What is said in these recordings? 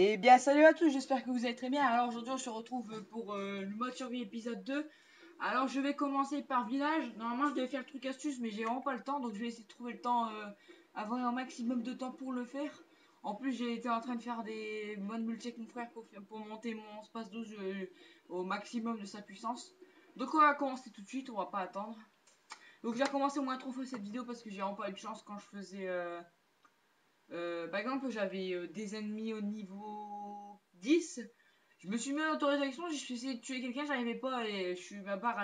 Et bien salut à tous, j'espère que vous allez très bien. Alors aujourd'hui on se retrouve pour le mode survie épisode 2. Alors je vais commencer par village. Normalement je devais faire le truc astuce mais j'ai vraiment pas le temps. Donc je vais essayer de trouver le temps, avoir un maximum de temps pour le faire. En plus j'ai été en train de faire des modes multi avec mon frère pour monter mon espace 12 au maximum de sa puissance. Donc on va commencer tout de suite, on va pas attendre. Donc j'ai recommencé au moins 3 fois cette vidéo parce que j'ai vraiment pas eu de chance quand je faisais... par exemple, j'avais des ennemis au niveau 10. Je me suis mis en autorisation, j'ai essayé de tuer quelqu'un, j'arrivais pas et ma barre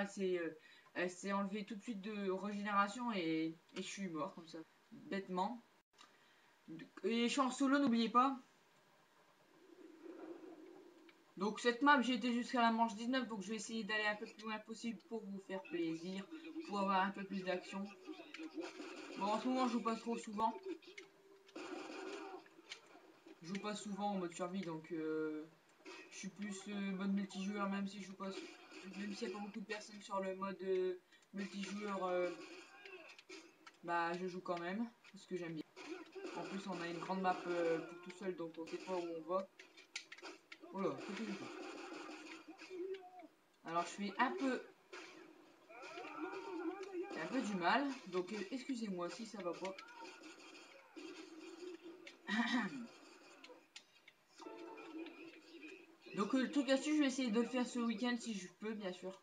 elle s'est enlevée tout de suite de régénération et je suis mort comme ça, bêtement. Et je suis en solo, n'oubliez pas. Donc cette map, j'ai été jusqu'à la manche 19, donc je vais essayer d'aller un peu plus loin possible pour vous faire plaisir, pour avoir un peu plus d'action. Bon, en ce moment, je joue pas trop souvent. Je joue pas souvent en mode survie, donc je suis plus mode multijoueur, même si je joue pas, même s'il n'y a pas beaucoup de personnes sur le mode multijoueur, bah je joue quand même parce que j'aime bien. En plus, on a une grande map pour tout seul, donc on sait pas où on va. Oh là, qu'est-ce que j'ai fait? Alors je fais un peu du mal, donc excusez-moi si ça va pas. Donc le truc là-dessus, je vais essayer de le faire ce week-end si je peux, bien sûr.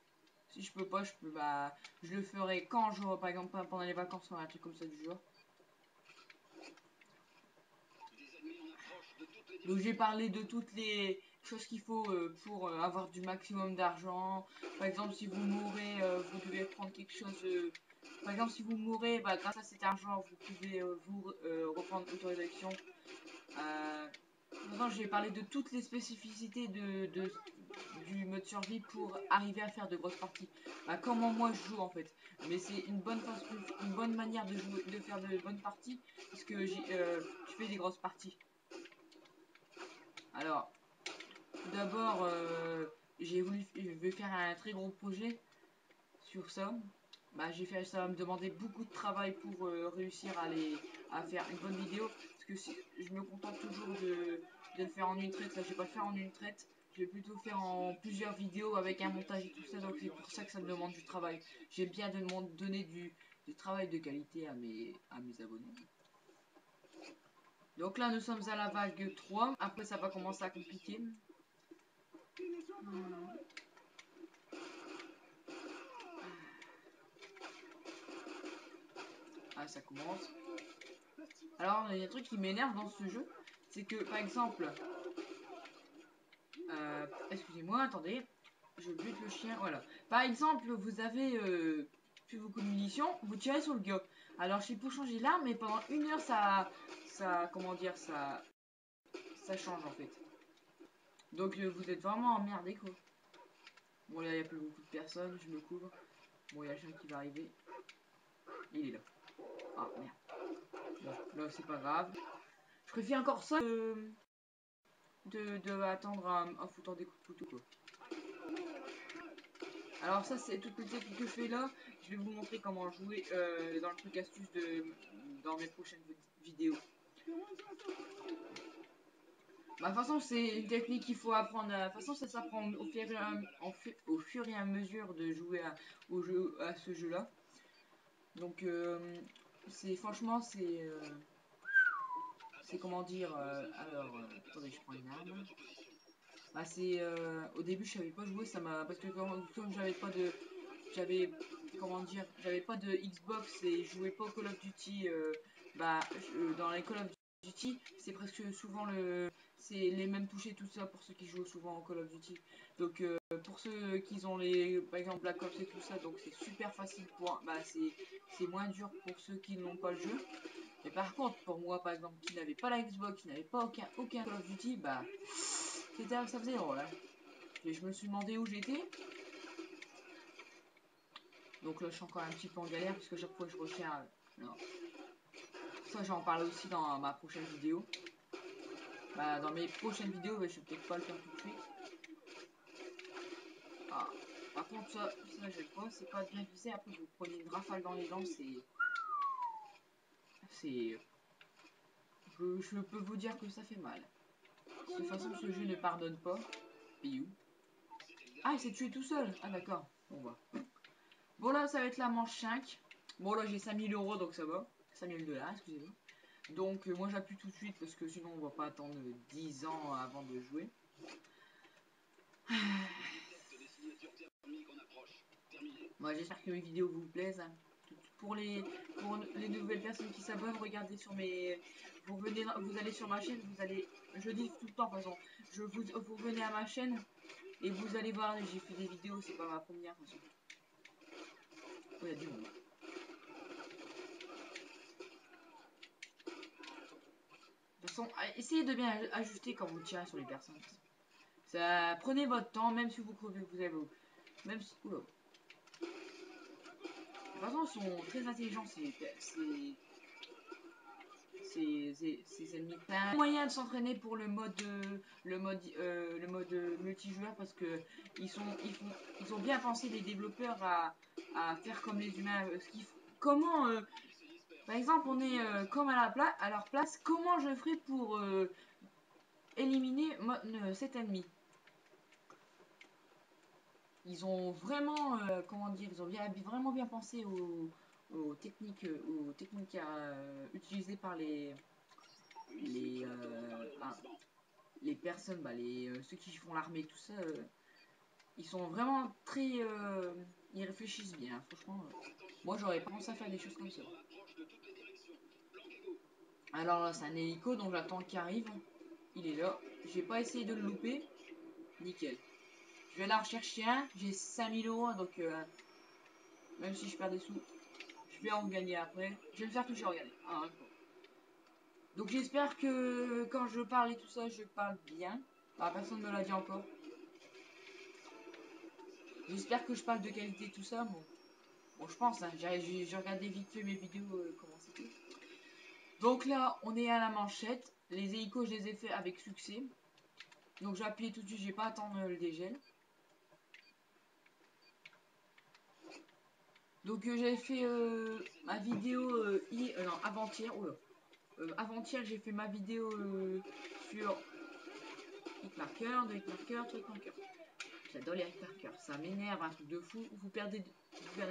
Si je peux pas, je le ferai quand j'aurai, par exemple, pendant les vacances, un truc comme ça du genre. Donc j'ai parlé de toutes les choses qu'il faut pour avoir du maximum d'argent. Par exemple, si vous mourrez, vous devez prendre quelque chose. Par exemple, si vous mourrez, bah, grâce à cet argent, vous pouvez vous reprendre autorisation. Maintenant, j'ai parlé de toutes les spécificités du mode survie pour arriver à faire de grosses parties. Bah, comment moi je joue en fait. Mais c'est une bonne manière de jouer, de faire de bonnes parties, parce que je fais des grosses parties. Alors, tout d'abord, je vais faire un très gros projet sur ça. Bah, ça va me demander beaucoup de travail pour réussir à faire une bonne vidéo. Parce que si je me contente toujours de le faire en une traite, là je vais pas le faire en une traite. Je vais plutôt faire en plusieurs vidéos avec un montage et tout ça. Donc c'est pour ça que ça me demande du travail. J'aime bien donner du travail de qualité à mes abonnés. Donc là nous sommes à la vague 3. Après ça va commencer à compliquer. Ah, ça commence. Alors, il y a un truc qui m'énerve dans ce jeu, c'est que, par exemple, excusez-moi, attendez, je bute le chien, voilà. Par exemple, vous avez plus beaucoup de munitions, vous tirez sur le gars. Alors, je sais pour changer l'arme, mais pendant 1 heure, comment dire, ça change en fait. Donc, vous êtes vraiment emmerdé, quoi. Bon, là, il n'y a plus beaucoup de personnes, je me couvre. Bon, il y a le chien qui va arriver. Il est là. Ah, merde. Bon, là, c'est pas grave. Je préfère encore ça de attendre en foutant des coups de couteau, quoi. Alors ça c'est toutes les techniques que je fais là. Je vais vous montrer comment jouer dans le truc astuce dans mes prochaines vidéos. Bah, de toute façon c'est une technique qu'il faut apprendre. De toute façon ça s'apprend au fur et à mesure de jouer à ce jeu là. Donc franchement c'est comment dire, attendez, je prends une arme. Bah c'est au début je savais pas jouer, parce que comme j'avais comment dire, j'avais pas de Xbox et je jouais pas au Call of Duty. Dans les Call of Duty c'est presque souvent c'est les mêmes touches et tout ça pour ceux qui jouent souvent au Call of Duty. Donc pour ceux qui ont par exemple Black Ops et tout ça, donc c'est super facile c'est moins dur pour ceux qui n'ont pas le jeu. Mais par contre, pour moi, par exemple, qui n'avait pas la Xbox, qui n'avait pas aucun Call of Duty, bah, ça faisait drôle. Hein. Et je me suis demandé où j'étais. Donc là, je suis encore un petit peu en galère, parce que chaque fois que je recherche... Non. Ça, j'en parle aussi dans ma prochaine vidéo. Bah, dans mes prochaines vidéos, je vais peut-être pas le faire tout de suite. Ah. Par contre, ça j'aime pas, c'est pas bien visé. Après, vous prenez une rafale dans les dents, je peux vous dire que ça fait mal. De toute façon, ce jeu ne pardonne pas. Piyou. Ah, il s'est tué tout seul. Ah, d'accord. On voit. Bon, là, ça va être la manche 5. Bon, là, j'ai 5000 euros, donc ça va. 5000 $, excusez-moi. Donc, moi, j'appuie tout de suite parce que sinon, on va pas attendre 10 ans avant de jouer. Moi, j'espère que mes vidéos vous plaisent. Pour les nouvelles personnes qui s'abonnent, regardez sur mes... Vous allez sur ma chaîne, vous allez... Je dis tout le temps, de toute façon. Vous venez à ma chaîne et vous allez voir, j'ai fait des vidéos, c'est pas ma première, de toute façon. Oh, il y a du monde. De toute façon, essayez de bien ajuster quand vous tirez sur les personnes. Ça, prenez votre temps, même si vous crevez, vous avez... Même si... Oula. De toute façon, ils sont très intelligents, ces ennemis. C'est un moyen de s'entraîner pour le mode multijoueur parce que ils ont bien pensé les développeurs à faire comme les humains. Comment par exemple on est comme à leur place, comment je ferais pour éliminer cet ennemi? Ils ont vraiment comment dire, ils ont vraiment bien pensé aux techniques à utiliser par les, ah, les personnes, ceux qui font l'armée, tout ça, ils sont vraiment très... ils réfléchissent bien, franchement. Moi, j'aurais pas pensé à faire des choses comme ça. Alors là, c'est un hélico, donc j'attends qu'il arrive. Il est là. J'ai pas essayé de le louper. Nickel. Je vais là rechercher un. J'ai 5000 euros, donc même si je perds des sous, je vais en gagner après. Je vais me faire toucher, regardez. Ah, bon. Donc j'espère que quand je parle et tout ça, je parle bien. Bah, personne ne me l'a dit encore. J'espère que je parle de qualité tout ça. Bon, je pense, hein, j'ai regardé vite fait mes vidéos, comment c'était. Donc là, on est à la manchette. Les hélicos, je les ai fait avec succès. Donc j'ai appuyé tout de suite, j'ai pas à attendre le dégel. Donc j'avais fait ma vidéo non, avant-hier. Avant-hier, j'ai fait ma vidéo sur hitmarker, de hitmarker, truc marker. J'adore les hitmarkers, ça m'énerve, un truc de fou. Vous perdez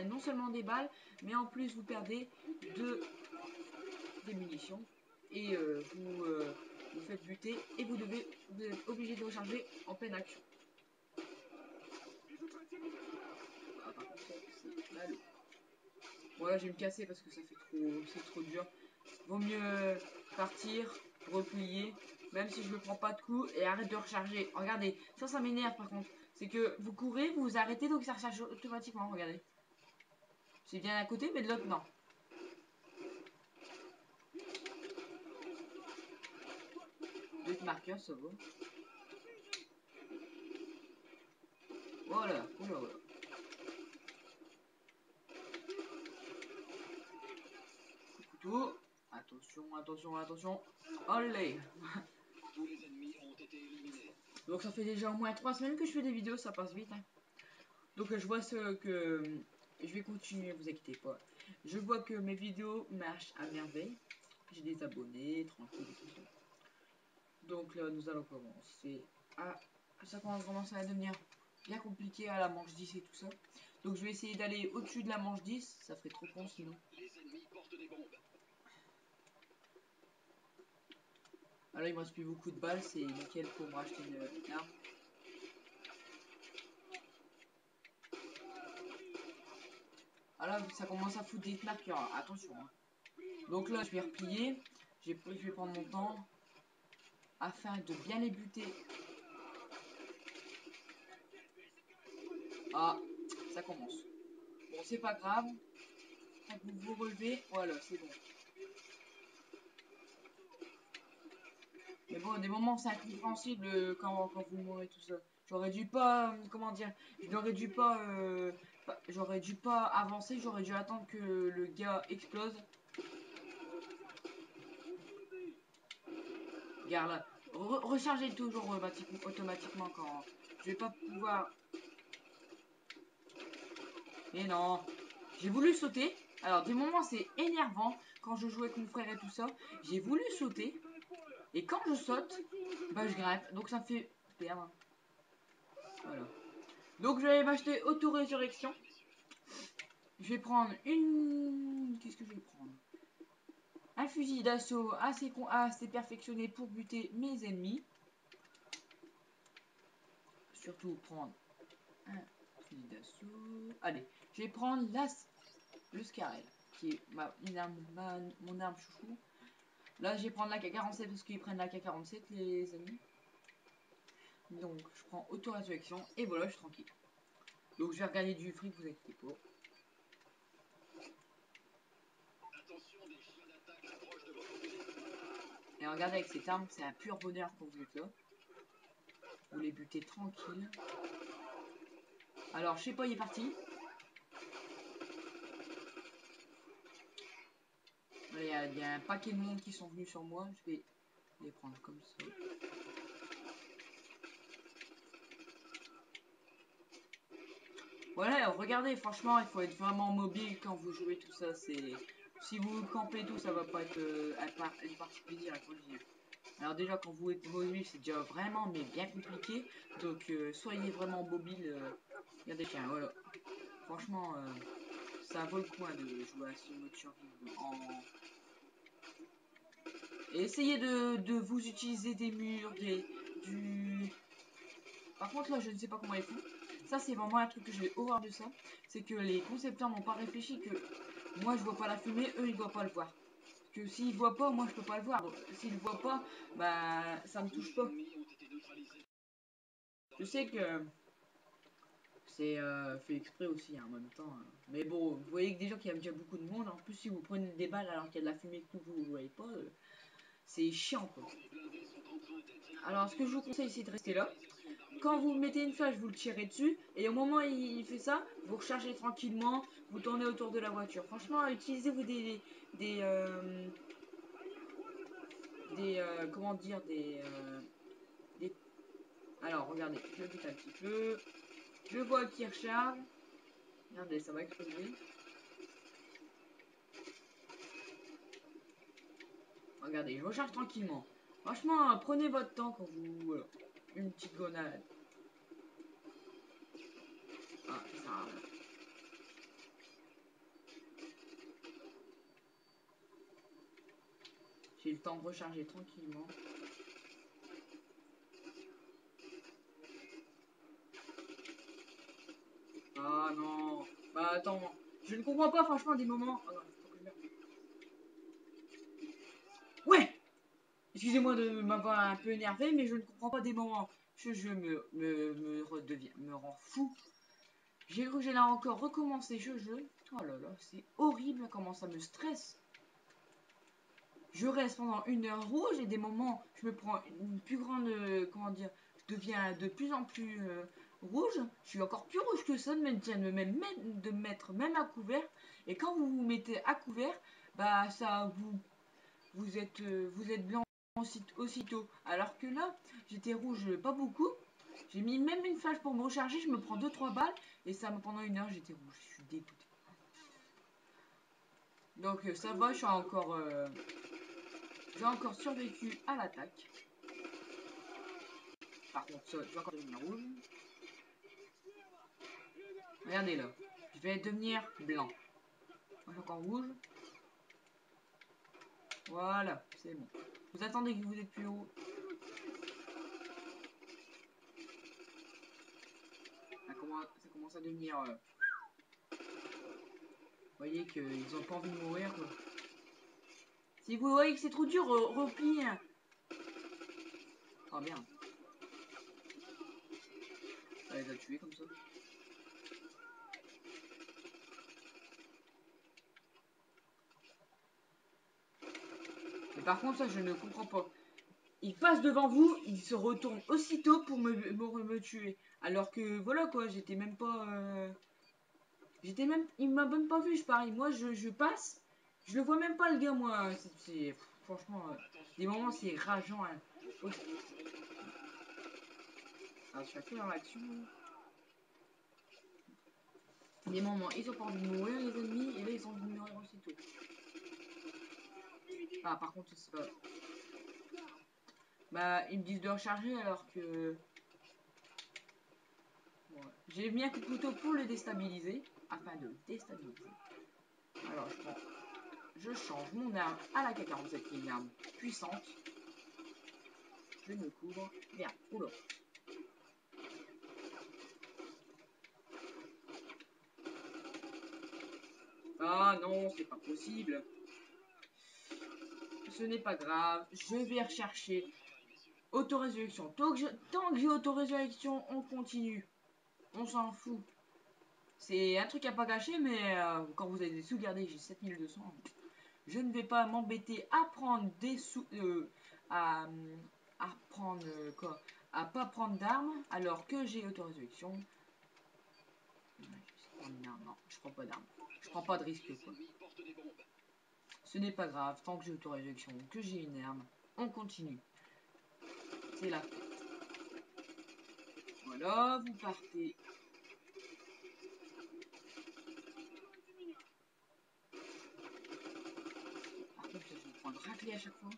non seulement des balles, mais en plus vous perdez des munitions et vous faites buter et vous êtes obligé de recharger en pleine action. Ah, par contre, c'est mal. Bon, là, je vais me casser parce que ça fait c'est trop dur. Vaut mieux partir, replier, même si je ne prends pas de coups, et arrête de recharger. Regardez, ça m'énerve par contre. C'est que vous courez, vous vous arrêtez, donc ça recharge automatiquement, regardez. C'est bien à côté, mais de l'autre, non. Le marqueur, ça va. Voilà, oula, voilà. Couteau. Attention, attention, attention. Allez. Donc ça fait déjà au moins 3 semaines que je fais des vidéos, ça passe vite. Hein. Donc je vois que je vais continuer, vous inquiétez pas. Je vois que mes vidéos marchent à merveille. J'ai des abonnés, tranquille et tout ça. Donc là, nous allons commencer à... Ça commence à devenir bien compliqué à la manche 10 et tout ça. Donc je vais essayer d'aller au-dessus de la manche 10. Ça ferait trop con sinon. Alors il me reste plus beaucoup de balles. C'est nickel pour me racheter une arme. Alors ça commence à foutre des marqueurs. Attention. Hein. Donc là, je vais replier. Je vais prendre mon temps afin de bien les buter. Ah, ça commence. Bon, c'est pas grave. Vous vous relevez. Voilà, c'est bon. Mais bon, des moments c'est incompréhensible quand vous mourrez tout ça. J'aurais dû pas, comment dire, j'aurais dû pas avancer, j'aurais dû attendre que le gars explose. Regarde là, rechargez toujours automatiquement quand je vais pas pouvoir. Mais non, j'ai voulu sauter. Alors des moments c'est énervant quand je jouais avec mon frère et tout ça. J'ai voulu sauter et quand je saute, bah je grimpe. Donc ça me fait perdre. Voilà. Donc je vais m'acheter auto-résurrection. Je vais prendre une... Qu'est-ce que je vais prendre? Un fusil d'assaut assez perfectionné pour buter mes ennemis. Surtout prendre un fusil d'assaut. Allez, je vais prendre le Scarel, qui est mon arme chouchou. Là, je vais prendre la K47 parce qu'ils prennent la K47, les amis. Donc, je prends auto-résurrection et voilà, je suis tranquille. Donc, je vais regarder du fric, vous inquiétez pas. Et regardez avec cette arme, c'est un pur bonheur quand vous êtes là. Vous les butez tranquille. Alors, je sais pas, il est parti. Il y a un paquet de monde qui sont venus sur moi. Je vais les prendre comme ça. Voilà, regardez, franchement, il faut être vraiment mobile quand vous jouez tout ça. Si vous campez tout, ça va pas être une partie plaisir, il faut le dire. Alors déjà, quand vous êtes mobile, c'est déjà vraiment, mais bien compliqué. Donc, soyez vraiment mobile. Regardez, tiens, voilà. Franchement, ça vaut le coup de jouer à ce mode survie Et essayez de vous utiliser des murs, Par contre, là, je ne sais pas comment ils font. Ça, c'est vraiment un truc que j'ai horreur de ça. C'est que les concepteurs n'ont pas réfléchi que moi, je vois pas la fumée, eux, ils doivent pas le voir. Parce que s'ils voient pas, moi, je peux pas le voir. Donc, s'ils le voient pas, bah, ça me touche pas. Je sais que c'est fait exprès aussi en même temps. Mais bon, vous voyez que déjà qu'il y a déjà beaucoup de monde. En plus, si vous prenez des balles alors qu'il y a de la fumée que vous ne voyez pas, c'est chiant quoi. Alors, ce que je vous conseille, c'est de rester là. Quand vous mettez une flash, vous le tirez dessus. Et au moment où il fait ça, vous rechargez tranquillement. Vous tournez autour de la voiture. Franchement, utilisez-vous comment dire, alors, regardez, je bute un petit peu. Je vois qu'il recharge. Regardez, ça va exploser. Regardez, je recharge tranquillement. Franchement, prenez votre temps quand vous... Voilà. Une petite gonade. Ah, ça sert à rien. J'ai le temps de recharger tranquillement. Ah non. Bah attends. Je ne comprends pas franchement des moments... Oh non, faut que je merde. Ouais. Excusez-moi de m'avoir un peu énervé, mais je ne comprends pas des moments. Ce jeu me rend fou. J'ai cru que j'allais encore recommencer ce jeu. Oh là là, c'est horrible comment ça me stresse. Je reste pendant 1 heure rouge et des moments, je me prends une plus grande, comment dire, je deviens de plus en plus rouge. Je suis encore plus rouge que ça, de me mettre même à couvert. Et quand vous vous mettez à couvert, bah ça vous êtes blanc aussitôt. Alors que là, j'étais rouge pas beaucoup. J'ai mis même une flash pour me recharger, je me prends 2-3 balles et ça pendant 1 heure j'étais rouge. Je suis dégoûté. Donc ça va, j'ai encore survécu à l'attaque. Par contre, ça, je vais encore devenir rouge. Regardez là, je vais devenir blanc. Moi, je suis encore rouge. Voilà, c'est bon. Vous attendez que vous êtes plus haut. Ça commence à devenir... Vous voyez qu'ils ont pas envie de mourir, quoi. Si vous voyez que c'est trop dur, repliez. Oh merde. Ça les a tués comme ça. Mais par contre, ça, je ne comprends pas. Il passe devant vous, il se retourne aussitôt pour me tuer. Alors que, voilà quoi, j'étais même pas... Il m'a même pas vu, je parie. Moi, je passe, je le vois même pas, le gars, moi. Franchement, des moments, c'est rageant. Hein. Alors, je suis un peu dans l'action. Des moments, ils ont pas envie de mourir, les ennemis, et là, ils ont envie de mourir aussitôt. Ah, par contre, c'est pas... Bah, ils me disent de recharger alors que... Bon, j'ai mis un coup de couteau pour le déstabiliser, afin de le déstabiliser. Alors, je change mon arme à la K-47 qui est une arme puissante. Je me couvre. Merde, oula. Ah non, c'est pas possible. Ce n'est pas grave, je vais rechercher auto-résurrection. Tant que j'ai auto-résurrection, on continue. On s'en fout. C'est un truc à pas gâcher, mais quand vous avez des sous, regardez, j'ai 7200. Je ne vais pas m'embêter à prendre des sous... à, à prendre quoi? À pas prendre d'armes alors que j'ai auto-résurrection. Non, je prends pas d'armes. Je prends pas de risque, quoi. Ce n'est pas grave, tant que j'ai auto-résurrection, que j'ai une arme, on continue. C'est la fête. Voilà, vous partez. Par contre, je vais prendre raclée à chaque fois.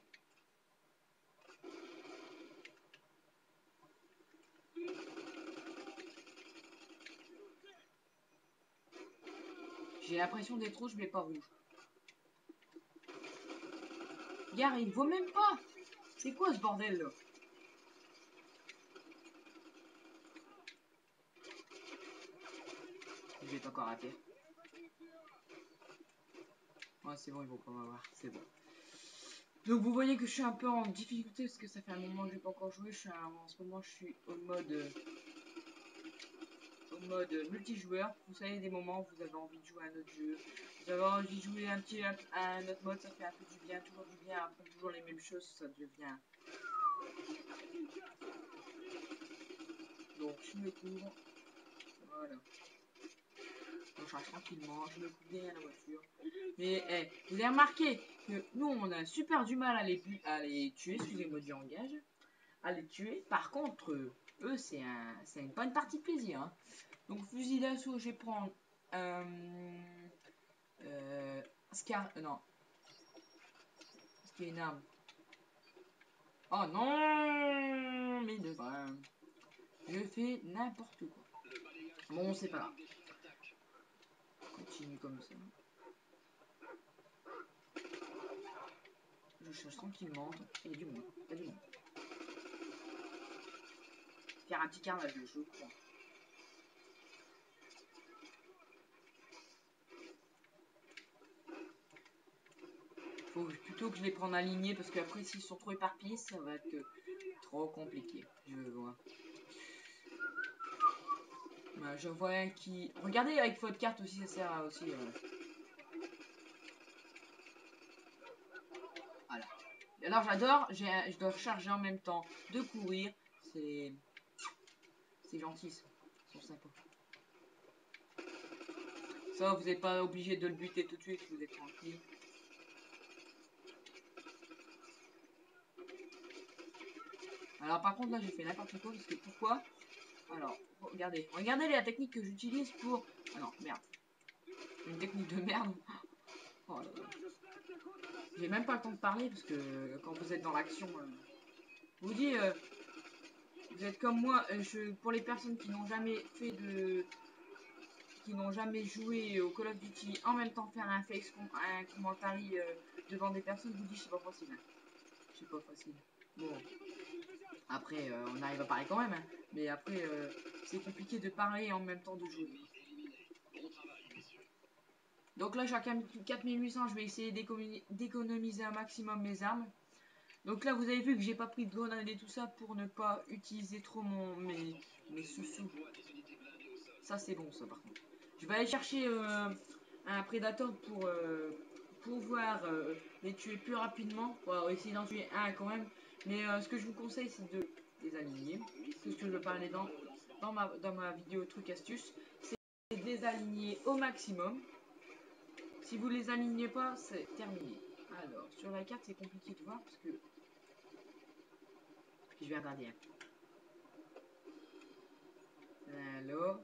J'ai l'impression d'être rouge, mais pas rouge. Gare, il vaut même pas. C'est quoi ce bordel là? Je vais encore rater. Ouais, c'est bon, ils vont pas m'avoir. C'est bon. Donc vous voyez que je suis un peu en difficulté parce que ça fait un moment que je n'ai pas encore joué. En ce moment, je suis au mode multijoueur. Vous savez, des moments où vous avez envie de jouer à un autre jeu. Vous avez envie de jouer à un autre mode, ça fait un peu du bien, toujours du bien. Apprendre toujours les mêmes choses, ça devient. Donc je me couvre. Voilà. On change tranquillement, je me coupe derrière la voiture. Mais vous avez remarqué que nous on a super du mal à les tuer, excusez-moi du langage, à les tuer. Par contre, eux c'est une bonne partie de plaisir. Hein. Donc fusil d'assaut, je vais prendre non. Ce qui est une arme. Oh non, mais de vrai. Je fais n'importe quoi. Bon, c'est pas grave. Continue comme ça. Je cherche tranquillement. Il y a du monde. Il y a du monde. Faire un petit carnage, je crois. Faut plutôt que je les prenne alignés parce qu'après s'ils sont trop éparpillés, ça va être trop compliqué. Je vois. Bah, je vois un qui... Regardez avec votre carte aussi, ça sert à aussi... Voilà. Et alors j'adore, je dois recharger en même temps de courir. C'est gentil ça. Ils sont sympas. Ça, vous n'êtes pas obligé de le buter tout de suite, vous êtes tranquille. Alors par contre là j'ai fait n'importe quoi parce que pourquoi? Alors regardez la technique que j'utilise pour... Ah non, merde. Une technique de merde. Oh là là. J'ai même pas le temps de parler parce que quand vous êtes dans l'action... Je vous dis, vous êtes comme moi, pour les personnes qui n'ont jamais fait de... qui n'ont jamais joué au Call of Duty, en même temps faire un commentary devant des personnes, je vous dis c'est pas facile. Hein. C'est pas facile. Bon. Après, on arrive à parler quand même, hein. Mais après, c'est compliqué de parler et en même temps de jouer. Donc là, j'ai 4800, je vais essayer d'économiser un maximum mes armes. Donc là, vous avez vu que j'ai pas pris de grenade et tout ça pour ne pas utiliser trop mes sous-sous. Ça, c'est bon, ça, par contre. Je vais aller chercher un prédateur pour pouvoir les tuer plus rapidement. On va essayer d'en tuer un quand même. Mais ce que je vous conseille, c'est de les aligner. C'est ce que je parlais dans ma vidéo truc astuce. C'est de les aligner au maximum. Si vous les alignez pas, c'est terminé. Alors, sur la carte, c'est compliqué de voir parce que... Je vais regarder. Alors...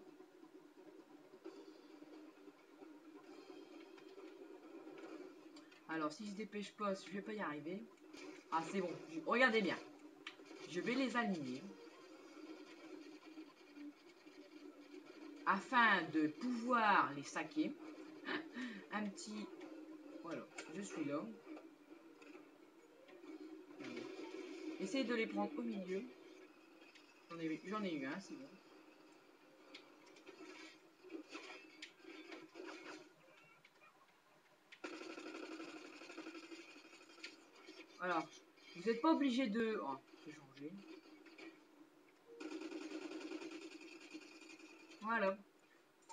Alors, si je dépêche pas, je vais pas y arriver. Ah, c'est bon. Regardez bien. je vais les aligner afin de pouvoir les saquer. Un petit... Voilà, je suis là. Essayez de les prendre au milieu. J'en ai eu un, c'est bon. Alors, vous n'êtes pas obligé de... Oh, j'ai changé. Voilà.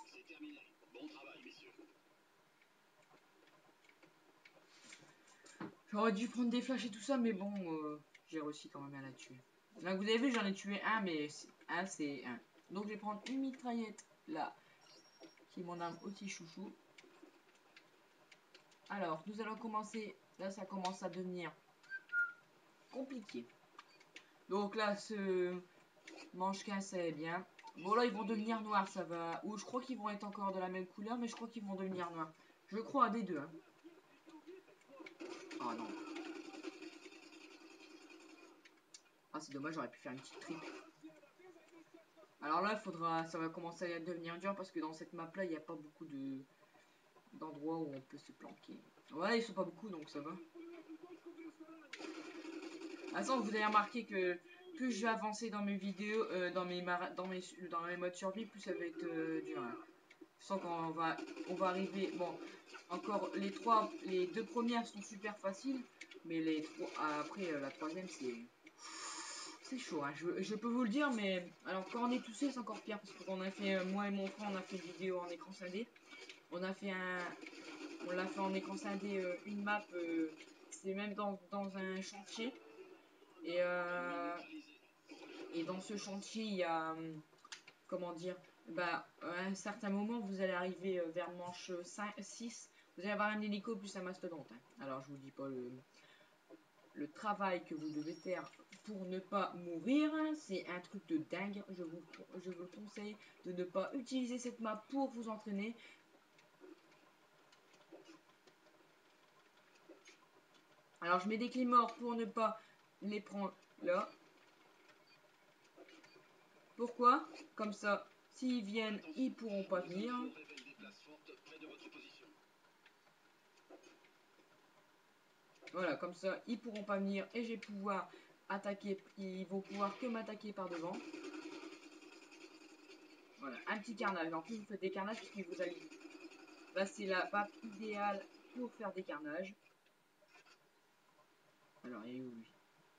C'est terminé. Bon travail, messieurs. J'aurais dû prendre des flashs et tout ça, mais bon, j'ai réussi quand même à la tuer. Là, vous avez vu, j'en ai tué un, mais un, c'est un. Donc, je vais prendre une mitraillette, là, qui est mon arme aussi chouchou. Alors, nous allons commencer. Là, ça commence à devenir compliqué. Donc là, ce manche 15, c'est bien. Bon, là, ils vont devenir noirs, ça va. Ou je crois qu'ils vont être encore de la même couleur, mais je crois qu'ils vont devenir noirs. Je crois à des deux. Hein. Oh non. Ah, c'est dommage, j'aurais pu faire une petite triple. Alors là, ça va commencer à devenir dur parce que dans cette map là, il n'y a pas beaucoup d'endroits où on peut se planquer. Ouais, ils sont pas beaucoup donc ça va. De toute façon, vous avez remarqué que plus je vais avancer dans mes vidéos, dans mes modes survie, plus ça va être dur. Hein. Sans qu'on va arriver. Bon, encore les deux premières sont super faciles, mais les trois après la troisième c'est chaud, hein. Je peux vous le dire, mais alors quand on est tout seul, c'est encore pire parce qu'on a fait, moi et mon frère, on a fait une vidéo en écran scindé. On l'a fait en écran scindé une map, c'est même dans un chantier. Et dans ce chantier, il y a, comment dire, bah, à un certain moment, vous allez arriver vers manche 5, 6, vous allez avoir un hélico plus un mastodonte. Hein. Alors, je vous dis pas le travail que vous devez faire pour ne pas mourir, c'est un truc de dingue. Je vous le conseille de ne pas utiliser cette map pour vous entraîner. Alors je mets des clés morts pour ne pas les prendre là. Pourquoi? Comme ça, s'ils viennent, ils pourront pas venir. Voilà, comme ça, ils pourront pas venir et je vais pouvoir attaquer. Ils vont pouvoir que m'attaquer par devant. Voilà, un petit carnage. En plus, vous faites des carnages parce que vous allez. Là, c'est la map idéale pour faire des carnages. Alors, il est où lui?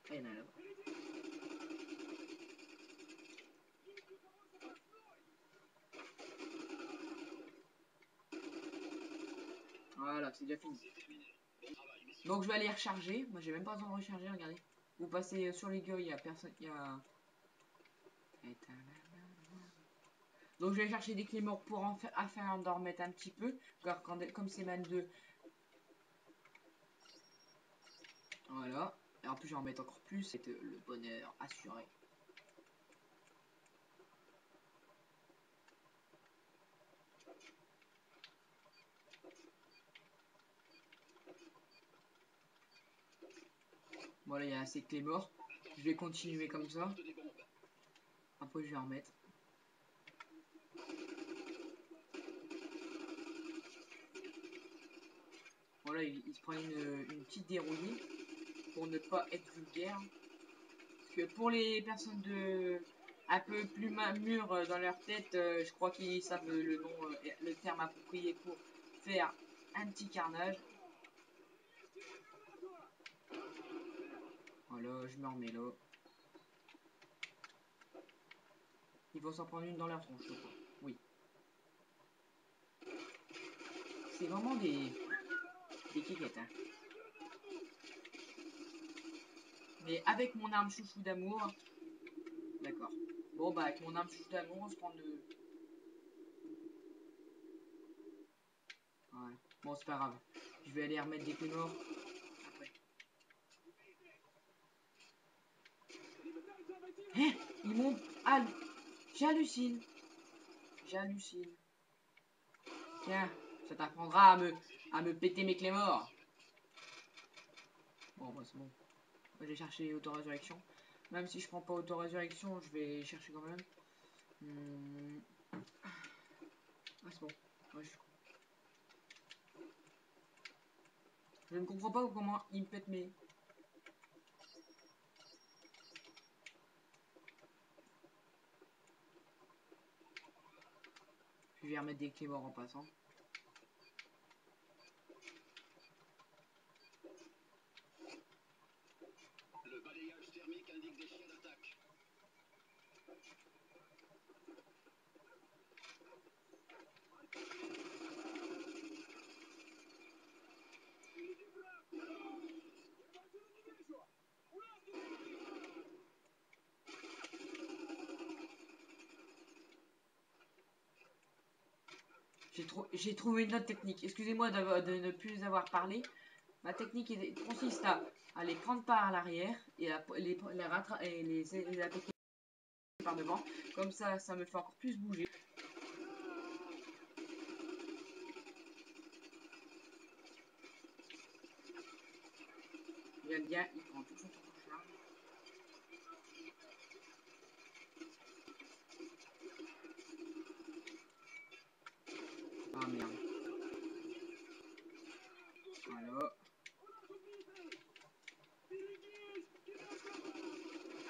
Ah, il y en a là-bas. Voilà, c'est déjà fini. Donc, je vais aller recharger. Moi, j'ai même pas besoin de recharger, regardez. Vous passez sur les gueules, il y a personne. Il y a. Donc, je vais chercher des clés morts pour afin d'en remettre un petit peu. Car comme c'est man 2. Voilà. Et en plus, je vais en mettre encore plus. C'est le bonheur assuré. Voilà, il y a assez de clés morts. Je vais continuer comme ça. Après, je vais en remettre. Voilà, il se prend une petite dérouillée pour ne pas être vulgaire. Parce que pour les personnes un peu plus mûres dans leur tête, je crois qu'ils savent le terme approprié pour faire un petit carnage. Voilà, je me remets là. Il faut s'en prendre une dans leur tronche, je crois. Oui. C'est vraiment des kikettes, hein. Mais avec mon arme chouchou d'amour. D'accord. Bon, bah, avec mon arme chouchou d'amour, on se prend de. Voilà. Bon, c'est pas grave. Je vais aller remettre des clés morts après. Hein? Ils m'ont. Ah, j'hallucine. J'hallucine. Tiens, ça t'apprendra à me péter mes clés morts. Bon, bah, c'est bon. Moi, j'ai cherché autorésurrection. Même si je prends pas auto-résurrection, je vais chercher quand même. Ah, c'est bon. Ouais, je ne comprends pas comment il me pète mes... Je vais remettre des clés morts en passant. Le balayage thermique indique des chiens d'attaque. J'ai trouvé une autre technique. Excusez-moi de ne plus avoir parlé. Ma technique consiste à les prendre par l'arrière et les attaquer par devant. Comme ça me fait encore plus bouger. J'aime bien, il prend tout son temps en charge. Ah merde. Voilà.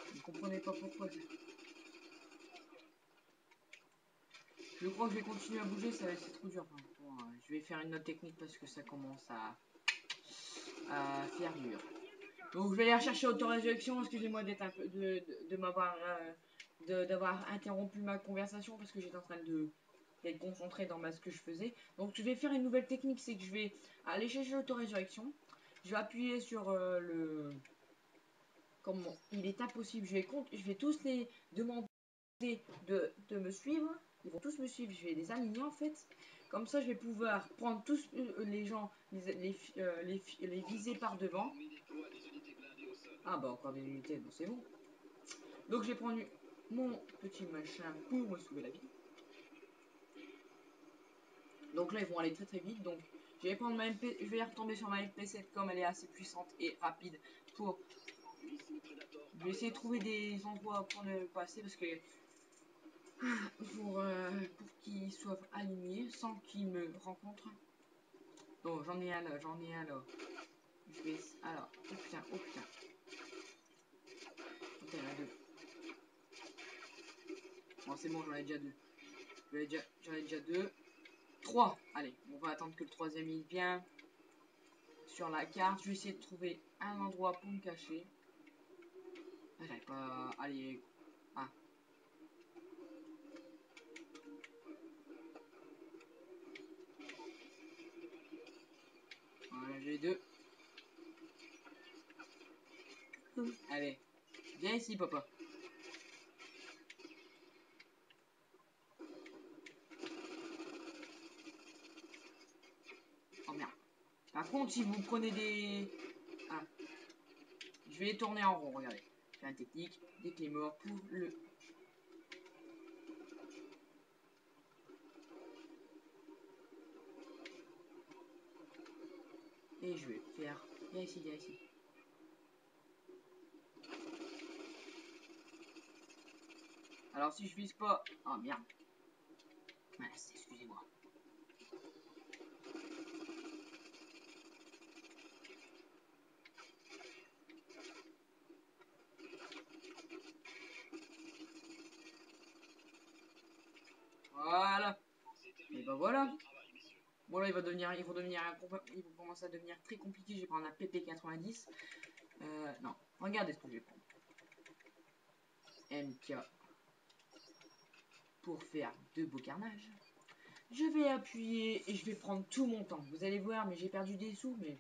Vous ne comprenez pas pourquoi. Je crois que je vais continuer à bouger, c'est trop dur. Enfin, bon, je vais faire une autre technique parce que ça commence à faire dur. Donc je vais aller rechercher auto-résurrection. Excusez-moi d'être un peu de m'avoir d'avoir interrompu ma conversation parce que j'étais en train d'être concentré dans ce que je faisais. Donc je vais faire une nouvelle technique, c'est que je vais aller chercher l'auto-résurrection. Je vais appuyer sur le... Comment il est impossible. Je vais tous les demander de me suivre. Ils vont tous me suivre. Je vais les aligner en fait. Comme ça, je vais pouvoir prendre tous les gens, les viser par devant. Ah bah encore des unités, bon c'est bon. Donc j'ai prendre mon petit machin pour me sauver la vie. Donc là ils vont aller très très vite. Donc je vais prendre je vais retomber sur ma MP7 comme elle est assez puissante et rapide pour... Je vais essayer de trouver des endroits pour ne passer parce que pour qu'ils soient alignés sans qu'ils me rencontrent. Donc j'en ai un là, j'en ai un là. Je vais... Alors, oh putain, oh putain. Ok, il y en a deux. Bon c'est bon, j'en ai déjà deux. J'en ai déjà deux. 3. Allez, on va attendre que le troisième il vienne sur la carte. Je vais essayer de trouver un endroit pour me cacher. Ah, j'arrive pas... Allez. Ah. Voilà, j'ai deux. Allez. Viens ici, papa. Oh merde. Par contre, si vous prenez des... Ah. Je vais tourner en rond, regardez. J'ai un technique, des clés morts pour le... Et je vais faire... Viens ici, viens ici. Alors si je vise pas... Oh merde. Mince, excusez-moi. Voilà. Et ben voilà. Bon là ils vont commencer à devenir très compliqués. Je vais prendre un PP90. Non, regardez ce que je vais prendre. MK pour faire de beaux carnages. Je vais appuyer et je vais prendre tout mon temps. Vous allez voir, mais j'ai perdu des sous, mais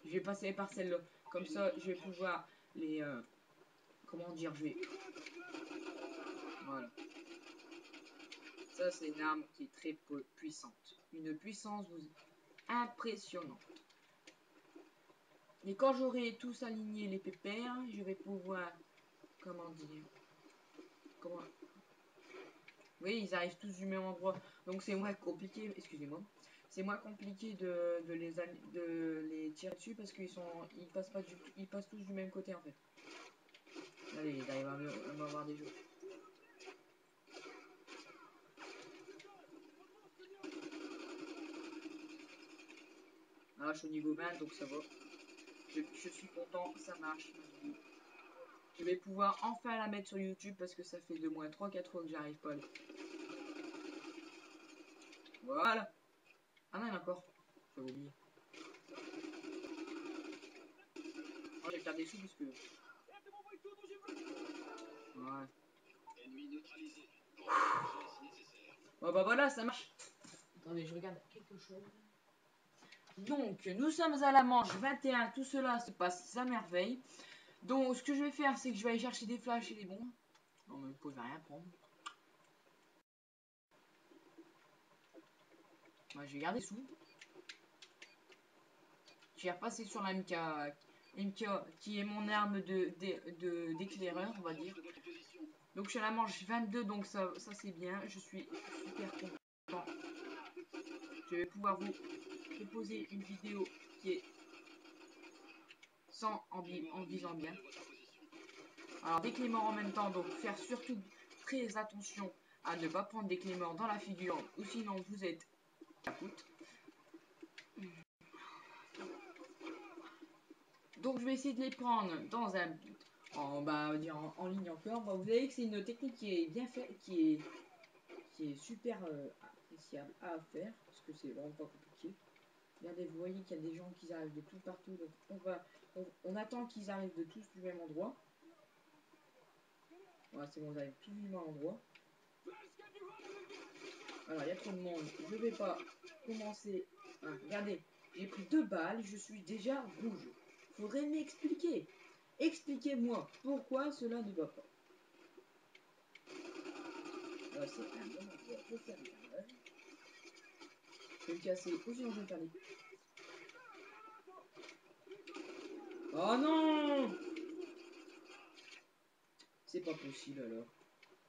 je vais passer par celle-là. Comme ça, je vais pouvoir les... comment dire, je vais... Voilà. Ça, c'est une arme qui est très puissante. Une puissance impressionnante. Et quand j'aurai tous aligné les pépères, je vais pouvoir... Comment dire... Comment... Oui, ils arrivent tous du même endroit. Donc c'est moins compliqué, excusez-moi. C'est moins compliqué de les tirer dessus parce qu'ils passent tous du même côté en fait. Allez, il arrive à m'avoir des jeux. Ah, je suis au niveau 20, donc ça va. Je suis content, ça marche. Je vais pouvoir enfin la mettre sur YouTube parce que ça fait de moins 3-4 fois que j'arrive pas à aller. Voilà. Ah non, il y en a encore. J'avais oublié. Oh, je vais faire des sous parce que... Ouais. Ennemi neutralisé. Si nécessaire. Bon bah voilà, ça marche. Attendez, je regarde quelque chose. Donc, nous sommes à la manche 21. Tout cela se passe à merveille. Donc, ce que je vais faire, c'est que je vais aller chercher des flashs et des bombes. Non, mais vous pouvez rien prendre. Moi, je vais garder sous. Je vais repasser sur la MK qui est mon arme d'éclaireur, on va dire. Donc, je suis à la manche 22, donc ça c'est bien. Je suis super content. Je vais pouvoir vous proposer une vidéo qui est en visant bien. Alors des clés morts en même temps, donc faire surtout très attention à ne pas prendre des clés morts dans la figure ou sinon vous êtes capoute. Donc je vais essayer de les prendre dans un en ligne encore. Bon, vous avez que c'est une technique qui est bien faite, qui est super appréciable à faire parce que c'est vraiment pas compliqué. Regardez, vous voyez qu'il y a des gens qui arrivent de tout partout, donc on attend qu'ils arrivent de tous du même endroit. Voilà, c'est bon, vous arrivez tous du même endroit. Alors, il y a trop de monde. Je vais pas commencer. Ah, regardez, j'ai pris 2 balles, je suis déjà rouge. Faudrait m'expliquer. Expliquez-moi pourquoi cela ne va pas. C'est un bon endroit pour faire des carnages. Je vais me casser, ou sinon je vais me faire des... Oh non! C'est pas possible alors.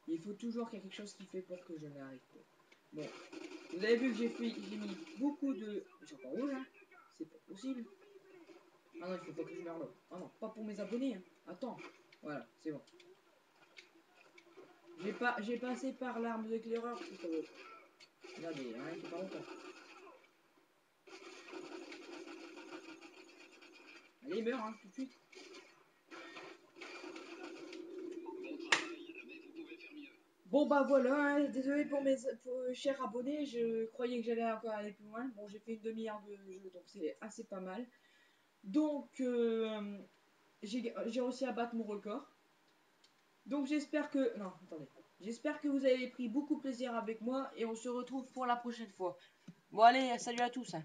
Il faut toujours qu'il y ait quelque chose qui fait pour que je n'arrive pas. Bon, vous avez vu que j'ai mis beaucoup de... J'ai encore rouge, hein? C'est pas possible. Ah non, il faut pas que je meure là. Ah non, pas pour mes abonnés, hein. Attends. Voilà, c'est bon. J'ai passé par l'arme d'éclaireur, c'est ça. Regardez, hein, il fait pas longtemps. Allez, meurt, hein, tout de suite. Bon travail, mais vous pouvez faire mieux. Bon bah voilà, hein, désolé pour mes chers abonnés, je croyais que j'allais encore aller plus loin. Bon, j'ai fait une demi-heure de jeu, donc c'est assez pas mal. Donc, j'ai réussi à battre mon record. Donc j'espère que... Non, attendez. J'espère que vous avez pris beaucoup de plaisir avec moi et on se retrouve pour la prochaine fois. Bon allez, salut à tous, hein.